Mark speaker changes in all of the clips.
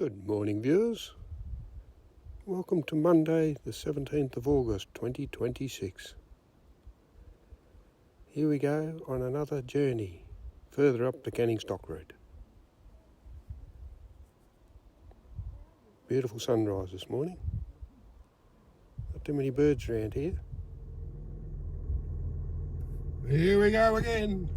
Speaker 1: Good morning, viewers. Welcome to Monday, the 17th of August, 2026. Here we go on another journey further up the Canning Stock Road. Beautiful sunrise this morning. Not too many birds around here. Here we go again.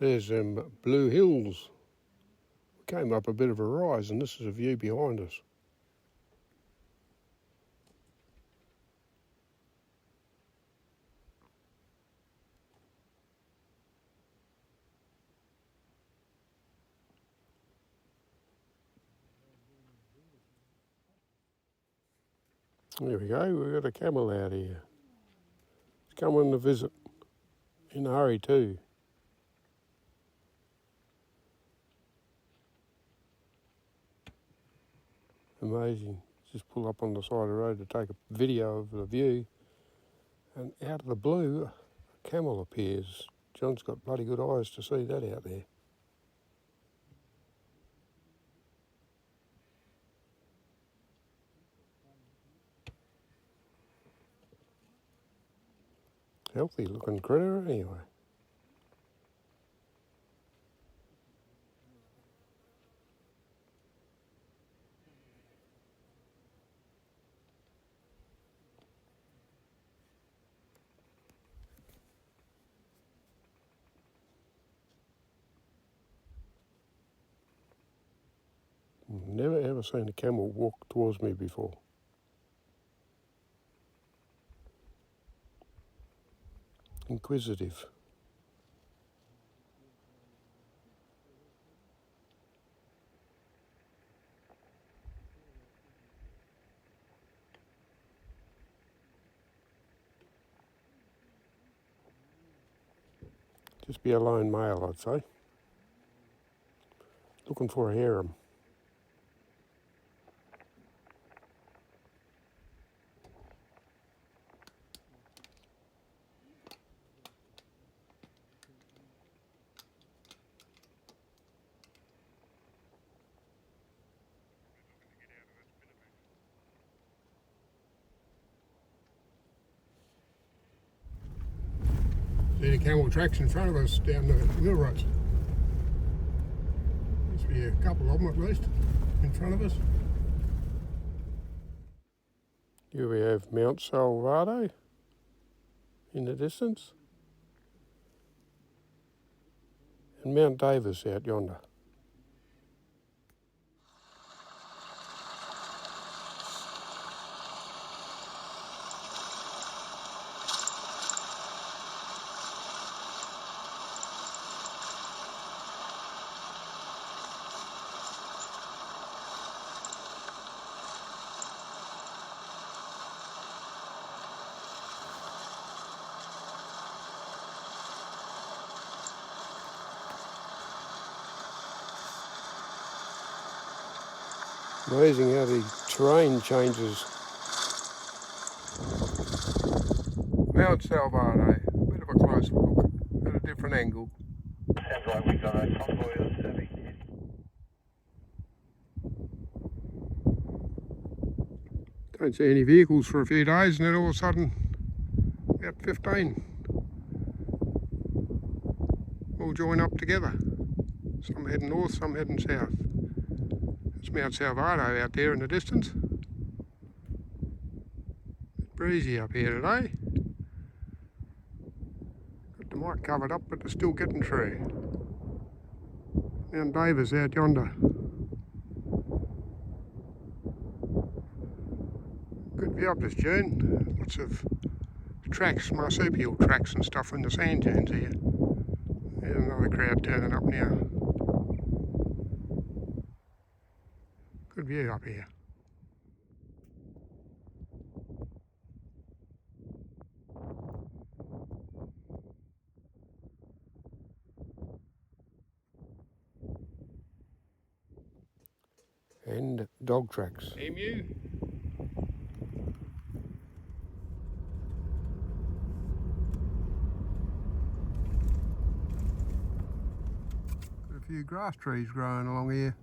Speaker 1: There's Blue Hills. We came up a bit of a rise and this is a view behind us. There we go, we've got a camel out here. It's come on to visit. In a hurry too. Amazing. Just pull up on the side of the road to take a video of the view, and out of the blue, a camel appears. John's got bloody good eyes to see that out there. Healthy looking critter anyway. Never ever seen a camel walk towards me before. Inquisitive. Just be a lone male, I'd say. Looking for a harem. See the camel tracks in front of us down the wheel roads. Must be a couple of them at least in front of us. Here we have Mount Salvado in the distance. And Mount Davis out yonder. Amazing how the terrain changes. Mount Salvado, a bit of a closer look at a different angle.
Speaker 2: Sounds like we've got a convoy or serving.
Speaker 1: Don't see any vehicles for a few days and then all of a sudden about 15 all join up together. Some heading north, some heading south. It's Mount Salvado out there in the distance. It's breezy up here today. Got the mic covered up, but they're still getting through. Mount Davis out yonder. Good view up this dune. Lots of tracks, marsupial tracks and stuff in the sand dunes here. There's another crowd turning up now. Good view up here. And dog tracks. Emu. Got a few grass trees growing along here.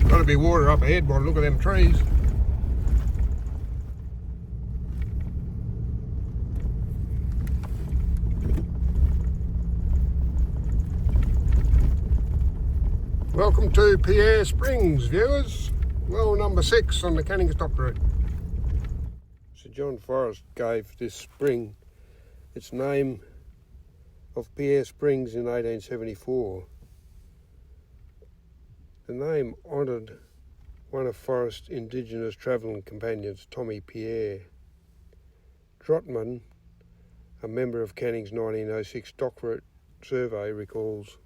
Speaker 1: Got to be water up ahead by the look of them trees. Welcome to Pierre Springs, viewers. Well, number 6 on the Canning Stop route. Sir John Forrest gave this spring its name of Pierre Springs in 1874. The name honoured one of Forrest's indigenous travelling companions, Tommy Pierre. Trotman, a member of Canning's 1906 dock route survey, recalls,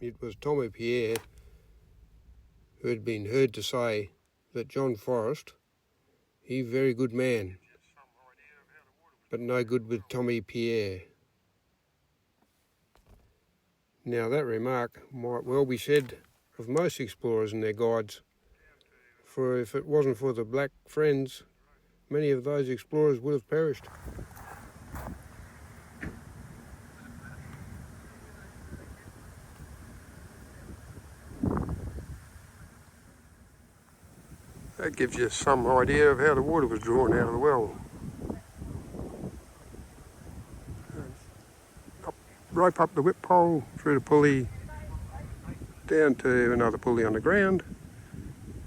Speaker 1: "It was Tommy Pierre who had been heard to say that John Forrest, he very good man, but no good with Tommy Pierre." Now that remark might well be said of most explorers and their guides, for if it wasn't for the black friends, many of those explorers would have perished. That gives you some idea of how the water was drawn out of the well. Rope up the whip pole, through the pulley, down to another pulley on the ground,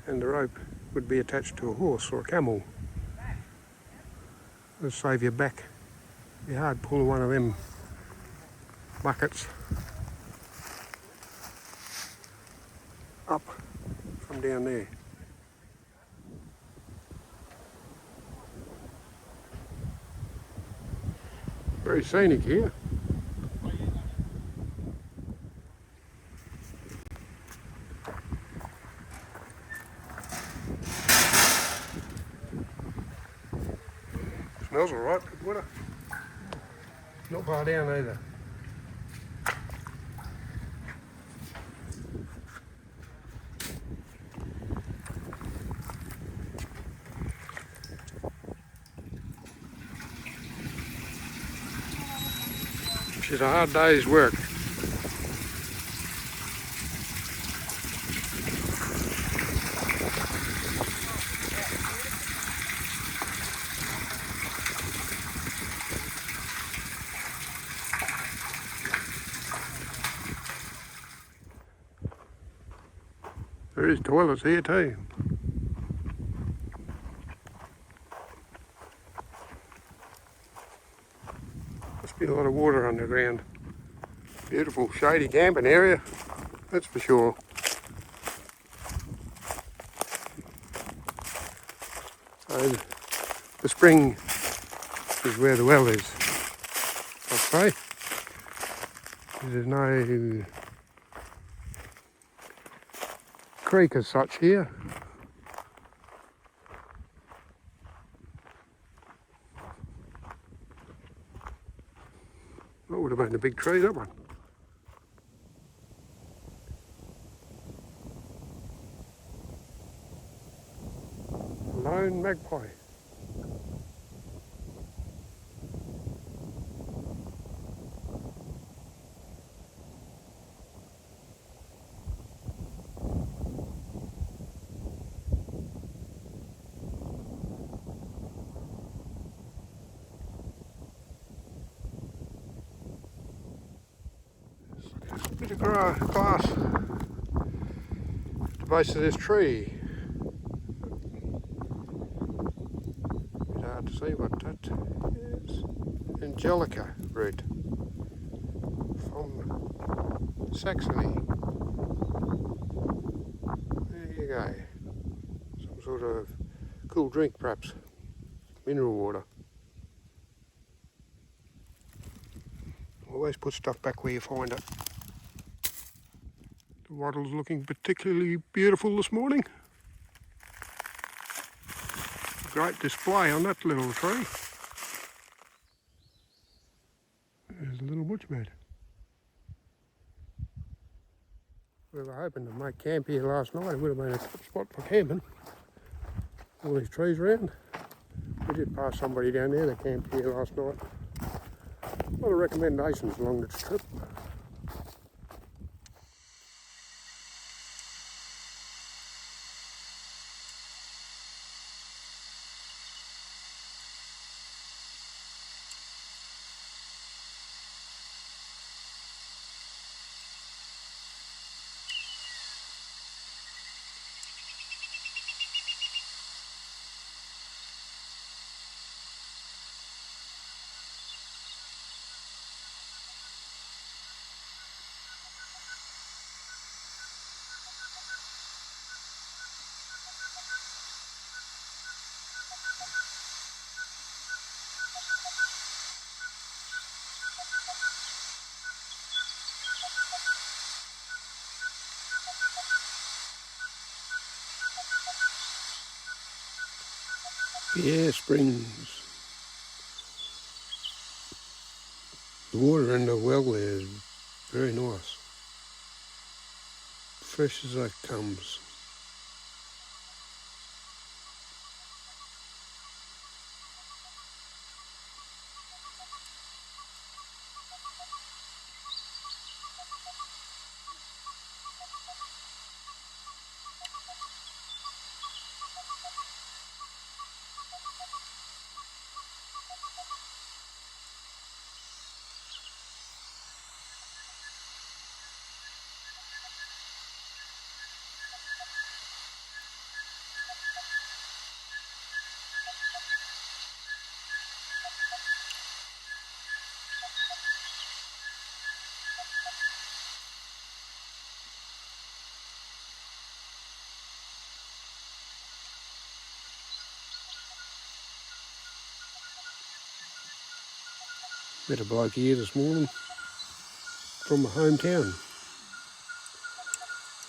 Speaker 1: and the rope would be attached to a horse or a camel. It'll save your back. Be hard pulling one of them buckets up from down there. Very scenic here. Smells alright, good water. Not far down either. It's a hard day's work. There is toilets here too. Must be a lot of water underground. Beautiful shady camping area, that's for sure. So the spring is where the well is, I'll say. There's no creek as such here. That would have been a big tree, that one. Lone magpie. Bit of glass at the base of this tree. Bit hard to see what that is. Angelica root from Saxony. There you go. Some sort of cool drink, perhaps. Mineral water. Always put stuff back where you find it. The wattle's looking particularly beautiful this morning. Great display on that little tree. There's a little bushbird. We were hoping to make camp here last night. It would have been a top spot for camping. All these trees around. We did pass somebody down there that camped here last night. A lot of recommendations along this trip. Yeah, springs. The water in the well there is very nice. Fresh as it comes. Met a bloke here this morning from my hometown.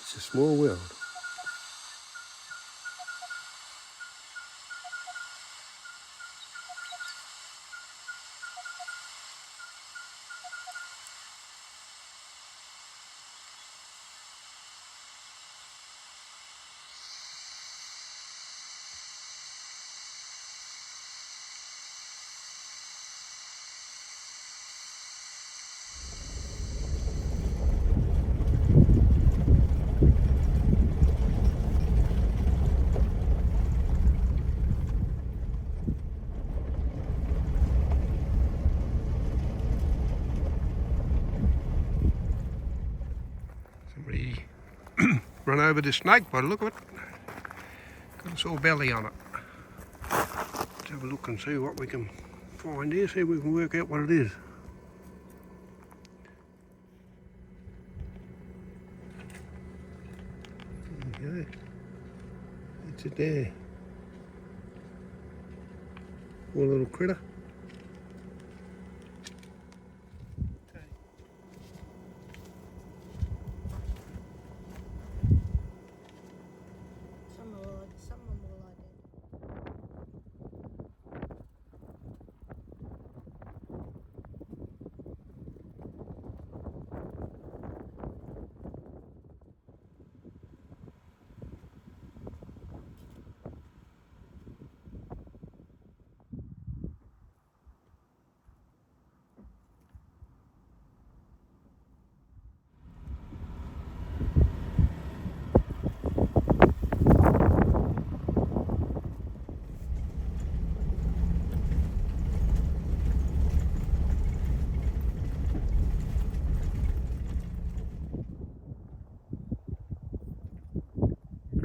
Speaker 1: It's a small world. Somebody run over this snake by the look of it. Got a sore belly on it. Let's have a look and see what we can find here, see if we can work out what it is. There we go. It's it there. Poor little critter.
Speaker 3: Someone will like it.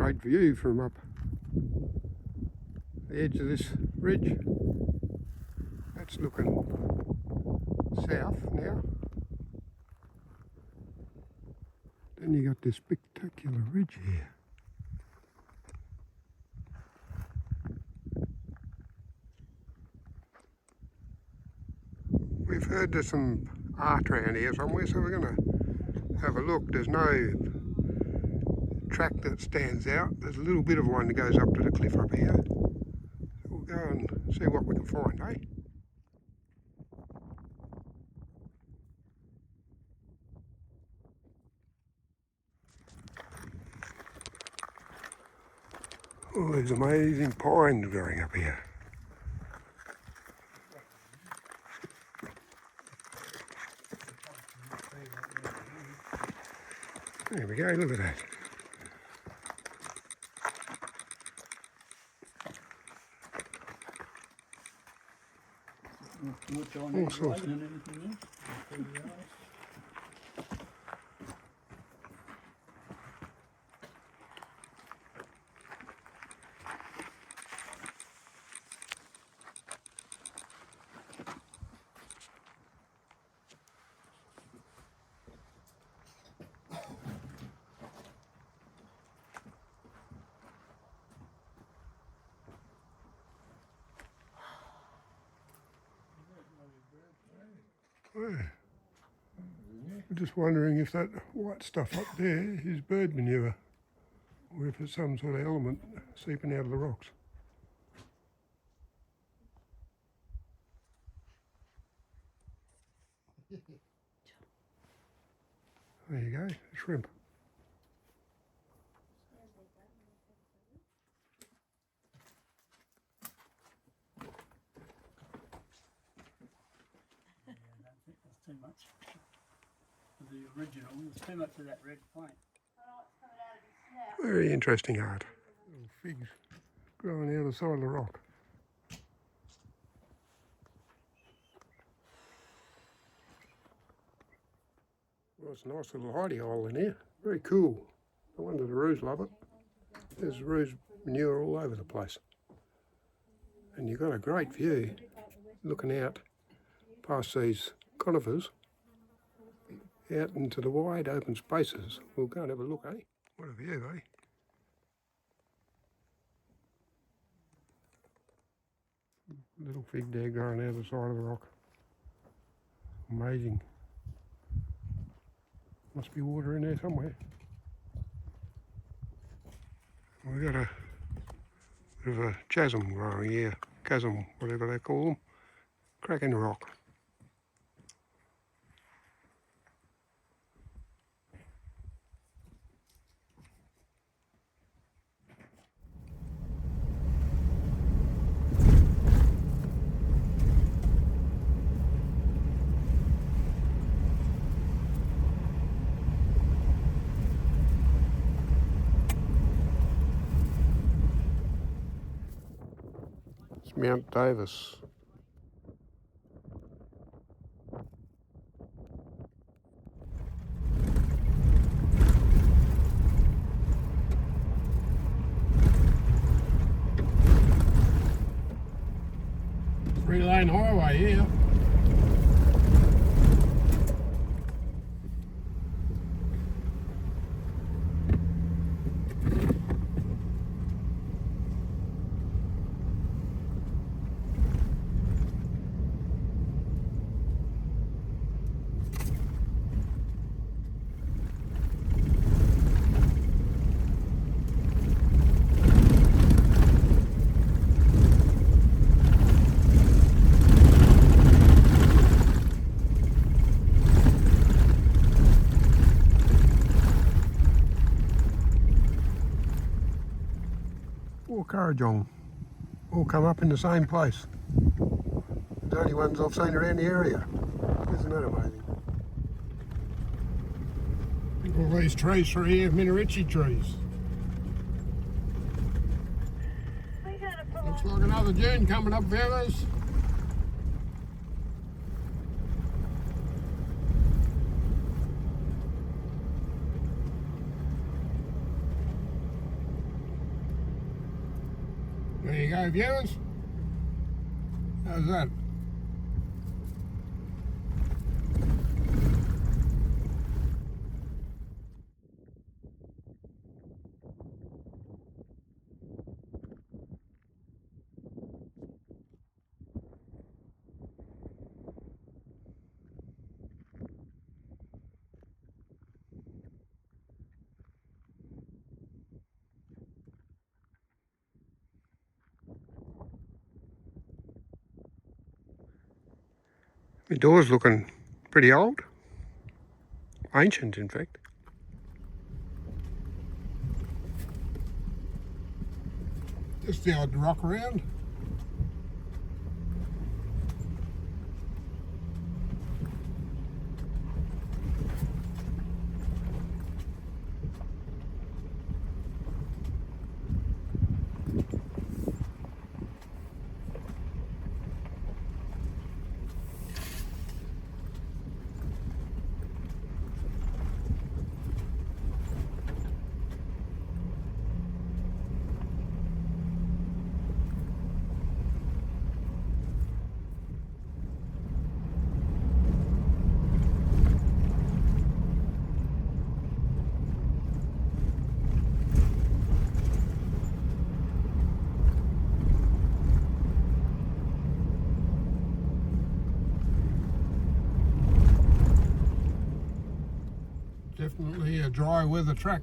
Speaker 1: great view from up the edge of this ridge. That's looking south now. Then you got this spectacular ridge here. We've heard there's some art around here somewhere, so we're going to have a look. There's no track that stands out. There's a little bit of one that goes up to the cliff up here. So we'll go and see what we can find, eh? Oh, there's amazing pines growing up here. There we go, look at that. All sorts. I'm just wondering if that white stuff up there is bird manure, or if it's some sort of element seeping out of the rocks. There you go, shrimp.
Speaker 4: Too much. The original, there's too much of that red paint.
Speaker 1: Very interesting art. Little figs growing out of the side of the rock. Well, it's a nice little hidey hole in here. Very cool. No wonder the roos love it. There's roos manure all over the place. And you've got a great view looking out past these conifers out into the wide open spaces. We'll go and have a look, eh? What a view, eh? Little fig there growing out of the side of the rock. Amazing. Must be water in there somewhere. We've got a bit of a chasm growing here. Chasm, whatever they call them. Crack in the rock. It's Mount Davis. Three-lane highway here. Or Kurrajong all come up in the same place. The only ones I've seen around the area. Isn't that amazing? All these trees through here, Minaritchi trees. Looks like another dune coming up, fellas. There you go, viewers. How's that? The door's looking pretty old. Ancient, in fact. Just the odd rock around. Definitely a dry weather track.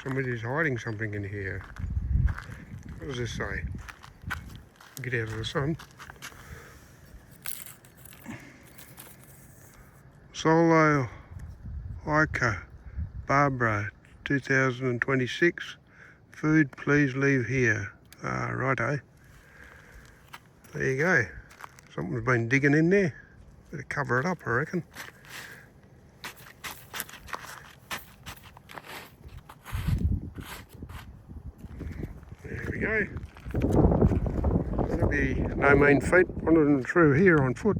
Speaker 1: Somebody's hiding something in here. What does this say? Get out of the sun. Solo hiker Barbara 2026. Food please leave here. Righto. There you go. Something's been digging in there. Better cover it up, I reckon. There we go. That'll be no mean feat wandering through here on foot.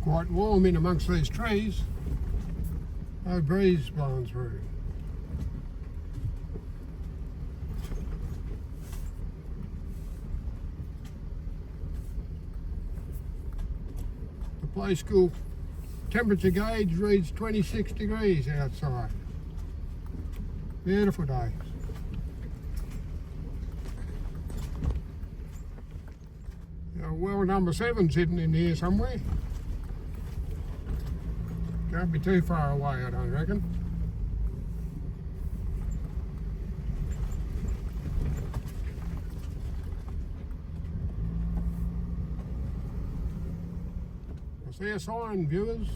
Speaker 1: Quite warm in amongst these trees. No breeze blowing through. The play school temperature gauge reads 26 degrees outside. Beautiful day. Well, number 7's hidden in here somewhere. Can't be too far away, I don't reckon. What's their sign, viewers?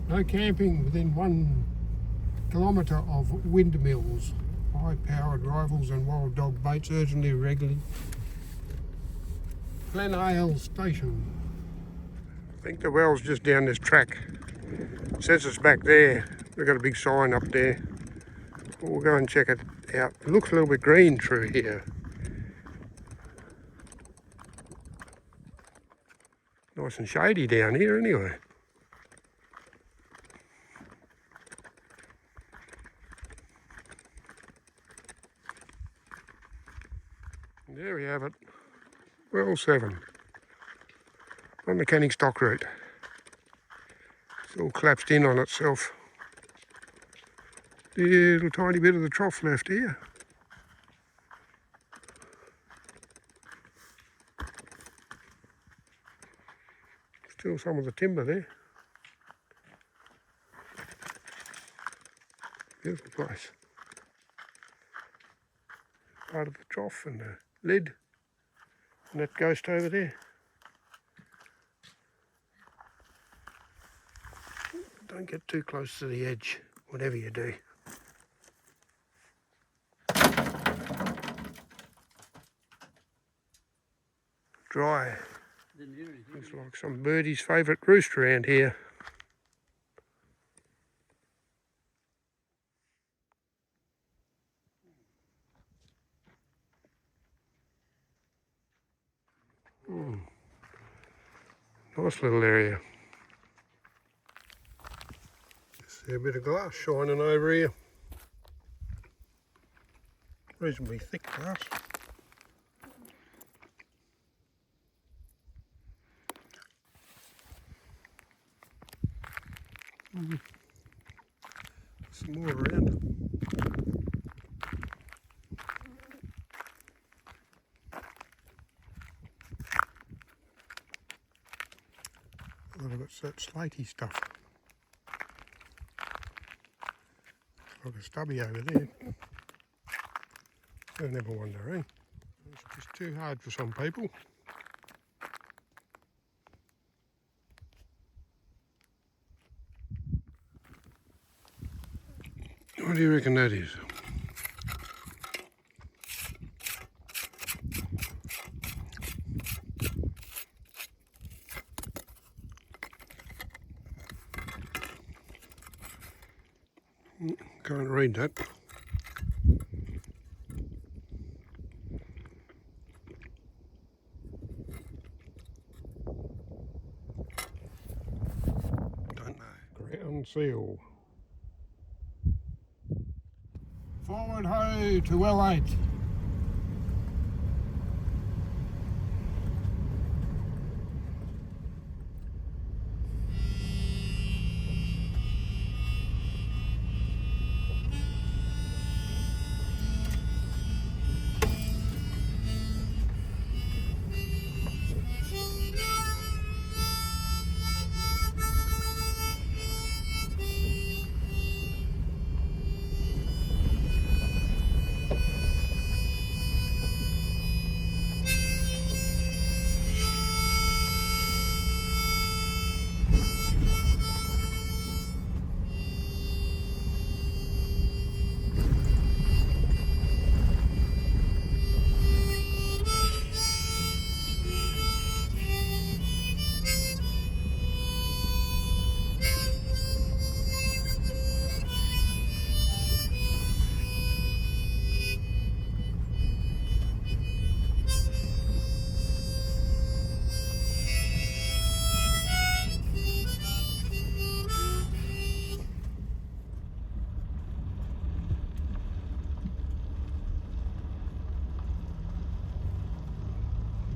Speaker 1: No camping within 1 kilometre of windmills. High-powered rifles and wild dog baits urgently regularly. Glen Ale Station. I think the well's just down this track. It says it's back there. We've got a big sign up there. We'll go and check it out. It looks a little bit green through here. Nice and shady down here anyway. There we have it. Well 7. On the Canning Stock route. It's all collapsed in on itself. The little tiny bit of the trough left here. Still some of the timber there. Beautiful place. Part of the trough and the lid. And that ghost over there. Don't get too close to the edge, whatever you do. Dry.
Speaker 4: Didn't hear anything.
Speaker 1: Looks like some birdie's favourite roost around here. Nice little area. See a bit of glass shining over here. Reasonably thick glass. Some more around. Well, I've got that slaty stuff. Like a stubby over there. I never wonder, eh? It's just too hard for some people. What do you reckon that is? Can't read that. Don't know. Ground seal. Forward ho to well 8.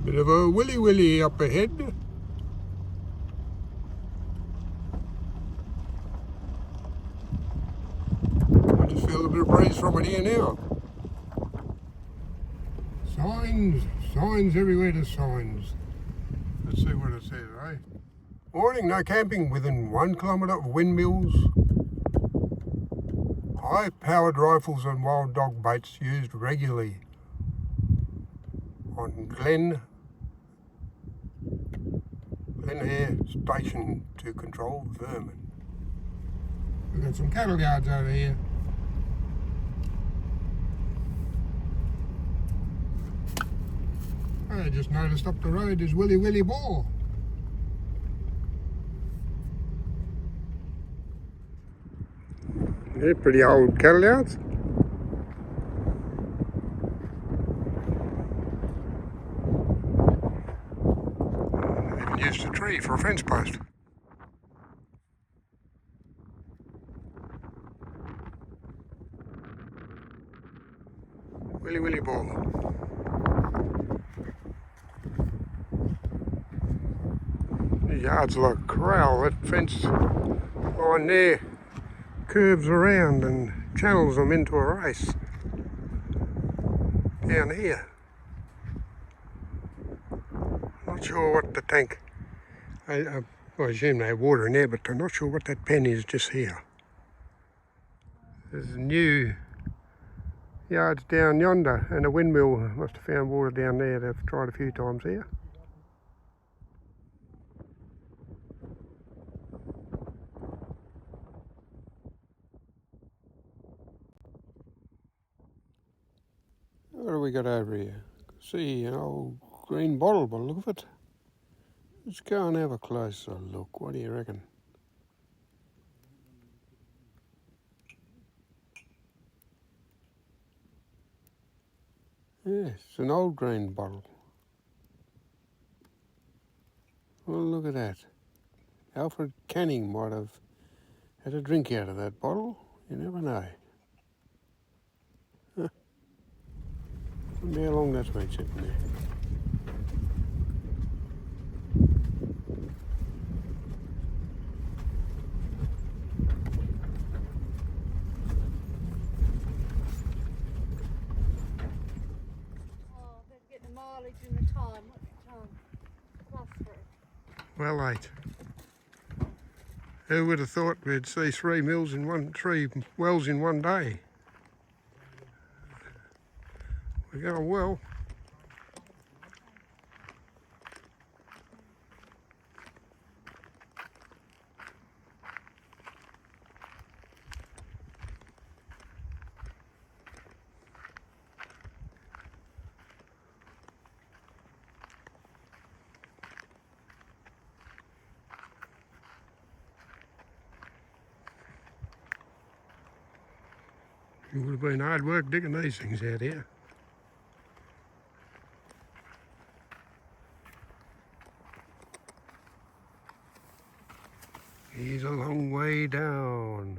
Speaker 1: Bit of a willy up ahead. I just feel a bit of breeze from it here now. Signs everywhere, there's signs. Let's see what it says, eh? Warning, no camping within 1 kilometre of windmills. High-powered rifles and wild dog baits used regularly on Glen Air Station to control vermin. We've got some cattle yards over here. I just noticed up the road is Willy Boar. They're pretty old cattle yards. Even used a tree for a fence post. Willy Boar. The yard's like a corral. That fence line there curves around and channels them into a race down here. Not sure what the tank, I assume they have water in there, but I'm not sure what that pen is just here. There's a new Yeah, it's down yonder, and a windmill must have found water down there. They've tried a few times here. What do we got over here? See an old green bottle by the look of it. Let's go and have a closer look. What do you reckon? Yes, it's an old green bottle. Well, look at that. Alfred Canning might have had a drink out of that bottle. You never know. Huh. Wonder how long that's been sitting there.
Speaker 3: Oh, better get the mileage and the time. What's the time? +3.
Speaker 1: Well, 8. Who would have thought we'd see 3 wells in one day? We're going well. It would have been hard work digging these things out here. He's a long way down.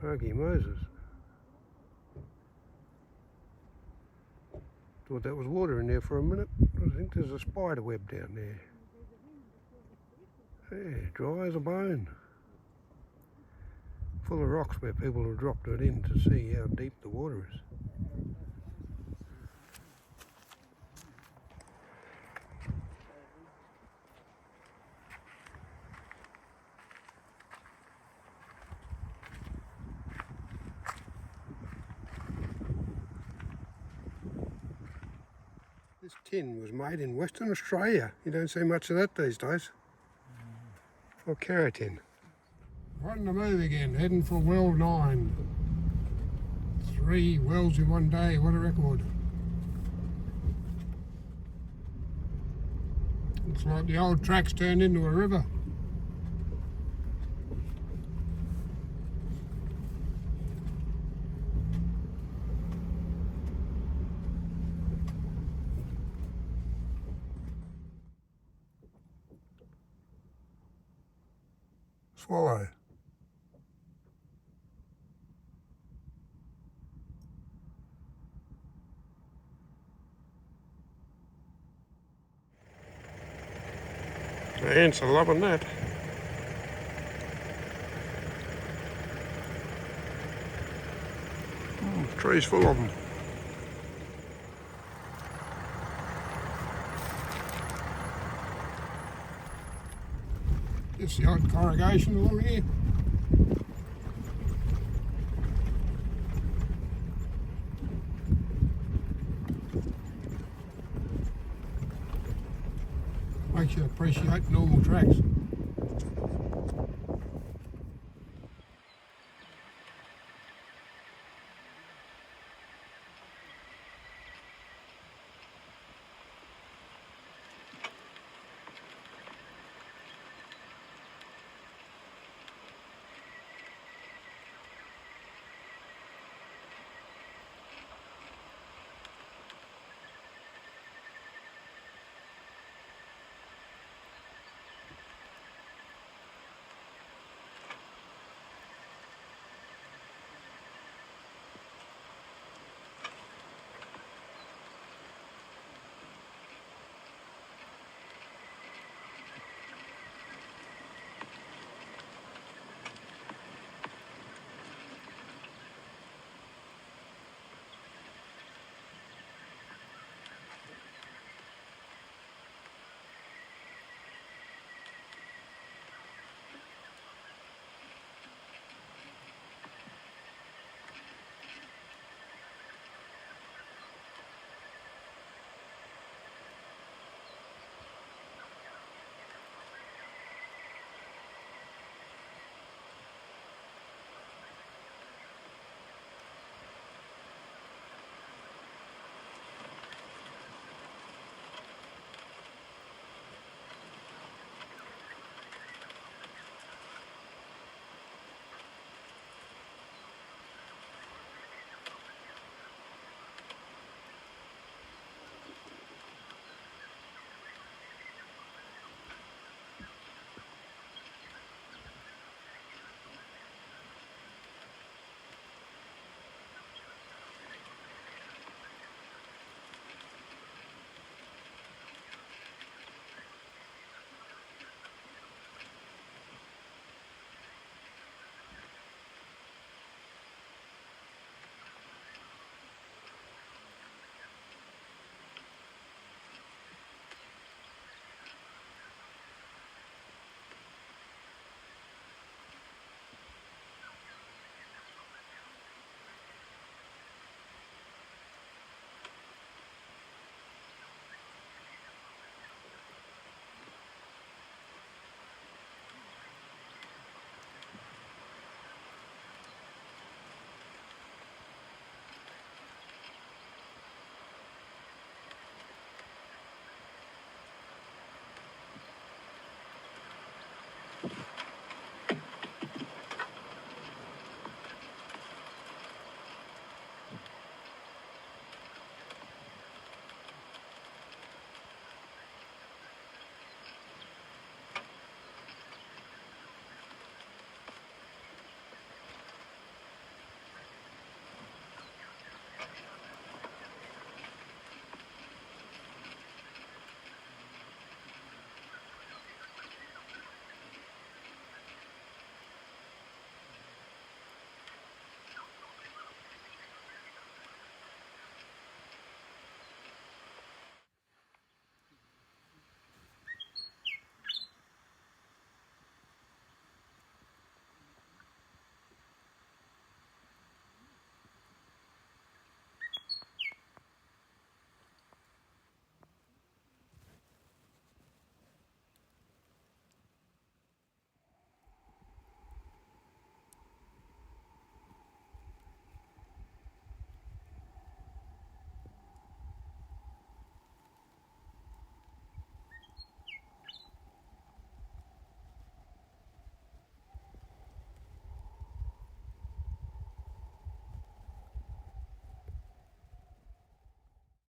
Speaker 1: Holy Moses. Thought that was water in there for a minute. I think there's a spider web down there. Yeah, dry as a bone. Full of rocks where people have dropped it in to see how deep the water is. This tin was made in Western Australia. You don't see much of that these days. For keratin. Right on the move again, heading for well 9. 3 wells in one day, what a record. Looks like the old track's turned into a river. Swallow. The ants are loving that. Trees full of them. Just the odd corrugation along here. Makes you appreciate normal tracks.